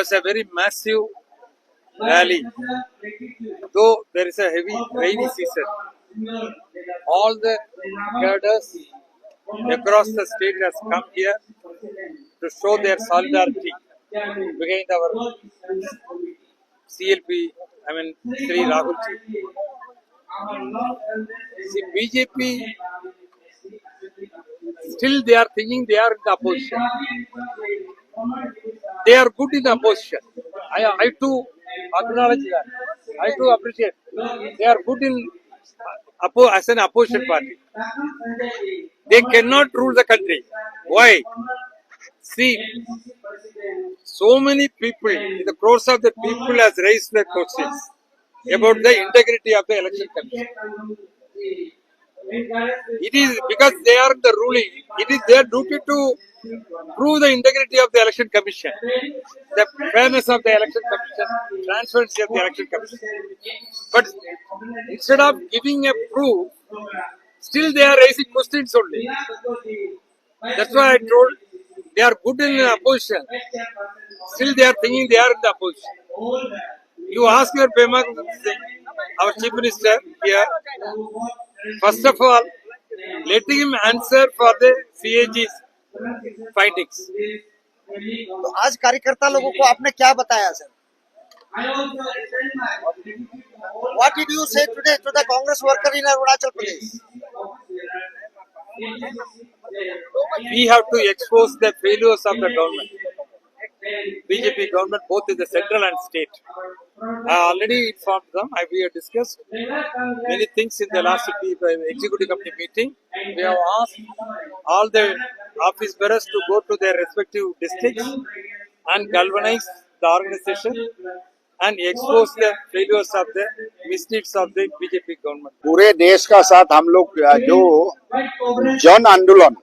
was a very massive rally. Though there is a heavy rainy season, all the cadres across the state has come here to show their solidarity behind our CLP, Sri Rahul Ji. See, BJP, still they are thinking they are in the opposition. They are good in the opposition. I too acknowledge that. I too appreciate. They are good in as an opposition party. They cannot rule the country. Why? See, so many people, the crores of the people has raised their questions about the integrity of the election commission. It is because they are the ruling. It is their duty to prove the integrity of the election commission, the fairness of the election commission, transparency of the election commission. But instead of giving a proof, still they are raising questions only. That's why I told they are good in the opposition. Still they are thinking they are in the opposition. You ask your Bema Singh, our chief minister here, first of all, letting him answer for the CAG's findings. तो आज कार्यकर्ता लोगों को आपने क्या बताया sir? What did you say today to the Congress worker in Arunachal Pradesh? We have to expose the failures of the government, BJP government, both in the central and state. I already informed them. We have discussed many things in the last executive committee meeting. We have asked all the office bearers to go to their respective districts and galvanize the organization and expose the failures of the misdeeds of the BJP government. पूरे देश का साथ हम लोग जो जन आंदोलन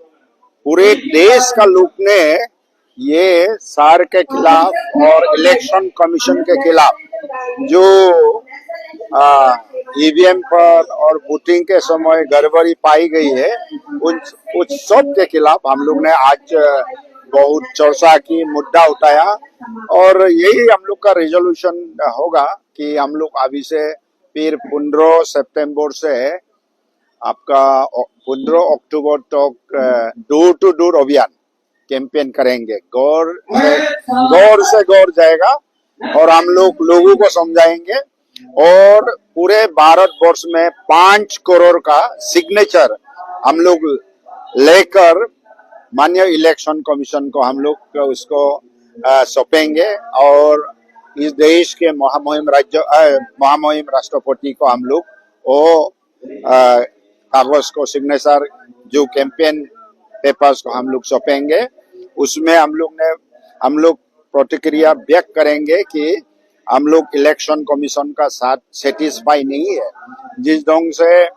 पूरे देश का लोग ने ये सार के खिलाफ और इलेक्शन कमीशन के खिलाफ जो ईवीएम पर और वोटिंग के समय गड़बड़ी पाई गई है उन सब के खिलाफ हम लोग ने आज बहुत चर्चा की, मुद्दा उठाया और यही हम लोग का रेजोल्यूशन होगा कि हम लोग अभी से फिर 15 सितंबर से आपका 15 अक्टूबर तक डोर टू डोर अभियान कैंपेन करेंगे। गौर से गौर जाएगा और हम लोग लोगों को समझाएंगे और पूरे भारतवर्ष में 5 करोड़ का सिग्नेचर हम लोग लेकर माननीय इलेक्शन कमीशन को हम लोग उसको सौंपेंगे और इस देश के महामहिम राष्ट्रपति को हम लोग वो कागज को सिग्नेचर जो कैंपेन पेपर्स को हम लोग सौंपेंगे। उसमें हम लोग प्रतिक्रिया व्यक्त करेंगे कि हम लोग इलेक्शन कमीशन का साथ सेटिस्फाई नहीं है, जिस ढंग से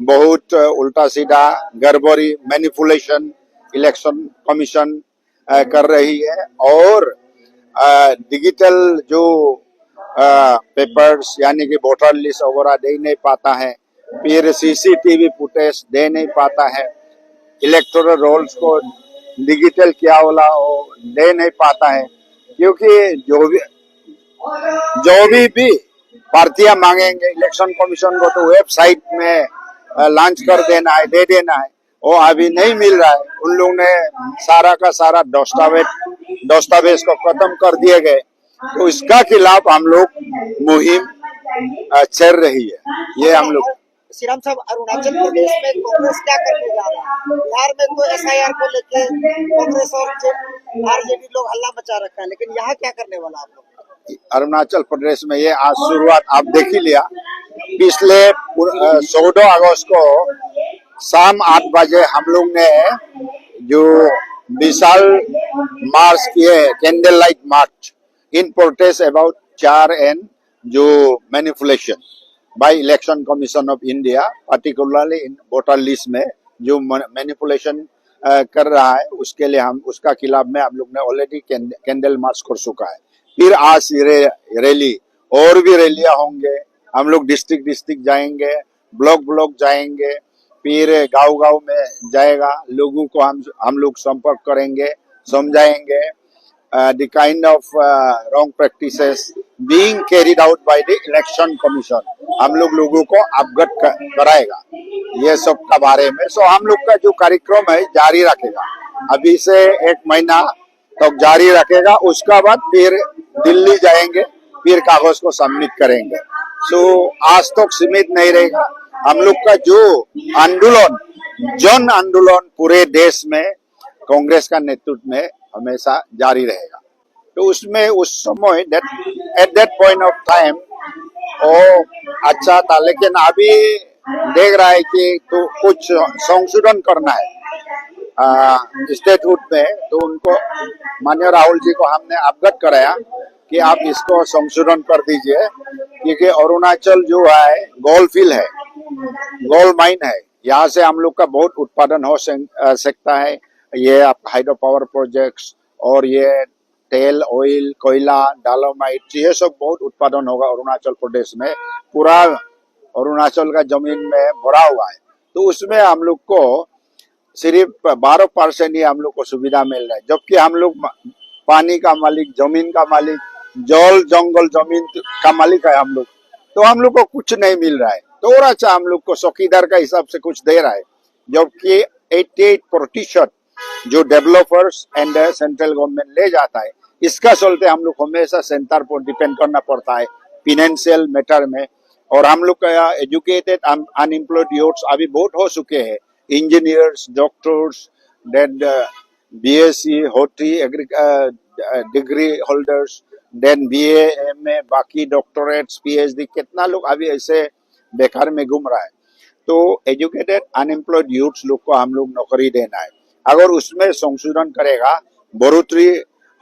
बहुत उल्टा सीधा गड़बड़ी मैनिपुलेशन इलेक्शन कमीशन कर रही है और डिजिटल जो पेपर्स यानी कि वोटर लिस्ट वगैरह दे नहीं पाता है, फिर सीसीटीवी फुटेज दे नहीं पाता है, इलेक्टोरल रोल्स को डिजिटल क्या वाला दे नहीं पाता है, क्योंकि जो भी पार्टियां मांगेंगे इलेक्शन कमीशन को तो वेबसाइट में लॉन्च कर देना है, दे देना है, वो अभी नहीं मिल रहा है। उन लोगों ने सारा का सारा दस्तावेज को खत्म कर दिए गए, तो इसका खिलाफ हम लोग मुहिम चल रही है। ये हम लोग श्रीराम साहब, अरुणाचल प्रदेश में कांग्रेस क्या करने जा रहा है? बिहार में तो एसआईआर को लेके कांग्रेस और आरजेडी लोग हल्ला मचा रखा है, लेकिन यहाँ क्या करने वाला आप लोग? अरुणाचल प्रदेश में ये आज शुरुआत आप देख ही लिया। पिछले 14 अगस्त को शाम 8 बजे हम लोग ने जो विशाल मार्च किए, candle light march in protest about 4 and जो manipulation by election commission of India, particularly in voter list में जो मैनिपुलेशन कर रहा है, उसके लिए हम उसका खिलाफ में हम लोग ने ऑलरेडी कैंडल मार्च कर चुका है। फिर आज रैली और भी रैलियां होंगे, हम लोग डिस्ट्रिक्ट जाएंगे, ब्लॉक जाएंगे, फिर गांव में जाएगा, लोगों को हम लोग संपर्क करेंगे, समझाएंगे the kind of wrong practices being carried out by the election commission. हम लोग लोगों को अवगत कराएगा ये सब का बारे में। सो हम लोग का जो कार्यक्रम है जारी रखेगा, अभी से 1 महीना तक जारी रखेगा। उसका बाद फिर दिल्ली जाएंगे, फिर कागज को सबमिट करेंगे। सो आज तक सीमित नहीं रहेगा। हम लोग का जो आंदोलन, जन आंदोलन पूरे देश में कांग्रेस का नेतृत्व में हमेशा जारी रहेगा। तो उसमें उस समय at that point of time वो अच्छा था, लेकिन अभी देख रहा है कि तो कुछ संशोधन करना है स्टेटहुड में। तो उनको माननीय राहुल जी को हमने अवगत कराया कि आप इसको संशोधन कर दीजिए, क्योंकि अरुणाचल जो है गोल्ड फील्ड है, गोल्ड माइन है, यहाँ से हम लोग का बहुत उत्पादन हो सकता है। ये हाइड्रो पावर प्रोजेक्ट्स और ये तेल, ऑयल, कोयला, डालोमाइट, ये सब बहुत उत्पादन होगा अरुणाचल प्रदेश में। पूरा अरुणाचल का जमीन में भरा हुआ है, तो उसमें हम लोग को सिर्फ 12% ही हम लोग को सुविधा मिल रहा है, जबकि हम लोग पानी का मालिक, जमीन का मालिक, जल जंगल जमीन का मालिक है हम लोग। तो हम लोग को कुछ नहीं मिल रहा है, थोड़ा सा हम लोग को चौकीदार का हिसाब से कुछ दे रहा है, जबकि 88% जो डेवलपर्स एंड सेंट्रल गवर्नमेंट ले जाता है। इसका चलते हम लोग हमेशा सेंटर पर डिपेंड करना पड़ता है फिनेंशियल मैटर में। और हम लोग का एजुकेटेड अनएम्प्लॉयड यूथ्स अभी बहुत हो चुके हैं, इंजीनियर्स, डॉक्टर्स, देन बीएससी, होटी, degree holders, then BA, MA, बाकी डॉक्टरेट्स, पीएचडी, कितना लोग अभी ऐसे बेकार में घूम रहा है। तो एजुकेटेड अनएम्प्लॉयड यूथ्स लोग को हम लोग नौकरी देना है। अगर उसमें संशोधन करेगा, बढ़ोतरी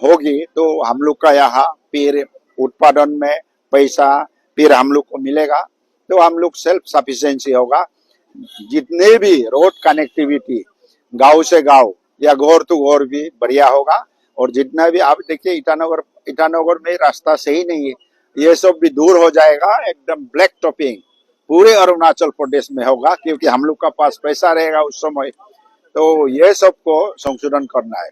होगी, तो हम लोग का यहाँ फिर उत्पादन में पैसा फिर हम लोग को मिलेगा, तो हम लोग सेल्फ सफिशिएंसी होगा। जितने भी रोड कनेक्टिविटी गांव से गांव या घर टू घर भी बढ़िया होगा। और जितना भी आप देखिए ईटानगर में रास्ता सही नहीं है, ये सब भी दूर हो जाएगा। एकदम ब्लैक टॉपिंग पूरे अरुणाचल प्रदेश में होगा, क्योंकि हम लोग का पास पैसा रहेगा उस समय। तो ये सब को संशोधन करना है।